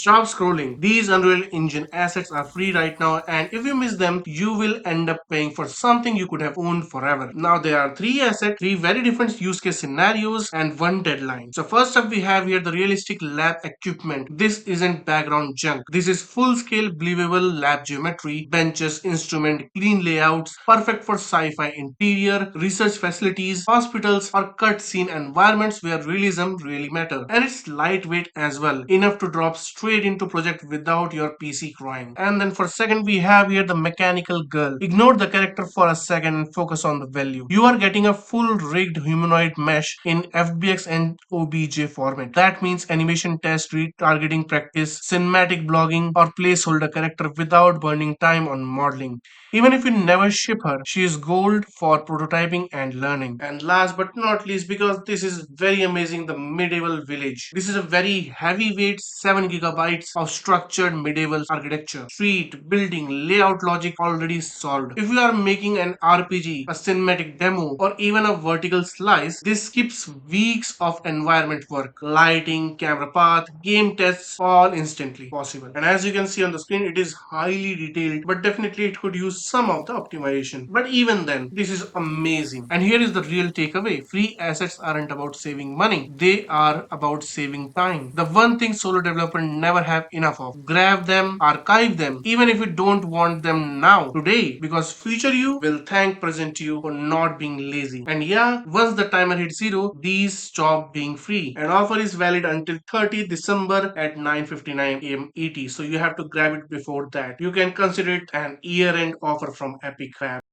Stop scrolling. These Unreal Engine assets are free right now, and if you miss them, you will end up paying for something you could have owned forever. Now there are three assets, three very different use case scenarios, and one deadline. So first up we have here the realistic lab equipment. This isn't background junk. This is full-scale believable lab geometry, benches, instrument, clean layouts, perfect for sci-fi interior, research facilities, hospitals, or cutscene environments where realism really matters. And it's lightweight as well, enough to drop straight into project without your PC crying. And then for second we have here the mechanical girl. Ignore the character for a second and focus on the value. You are getting a full rigged humanoid mesh in FBX and OBJ format. That means animation test, retargeting practice, cinematic blogging, or placeholder character without burning time on modeling. Even if you never ship her, she is gold for prototyping and learning. And last but not least, because this is very amazing, the medieval village. This is a very heavyweight 7 gigabytes of structured medieval architecture. Street, building, layout logic already solved. If you are making an RPG, a cinematic demo, or even a vertical slice, this skips weeks of environment work. Lighting, camera path, game tests, all instantly possible. And as you can see on the screen, it is highly detailed, but definitely it could use some of the optimization. But even then, this is amazing. And here is the real takeaway. Free assets aren't about saving money. They are about saving time. The one thing solo developers never have enough of. Grab them, archive them, even if you don't want them now, today, because future you will thank present you for not being lazy. And yeah, once the timer hits zero, these stop being free. And offer is valid until 30th December at 9:59 am ET. So you have to grab it before that. You can consider it an year-end offer from Epic FAB.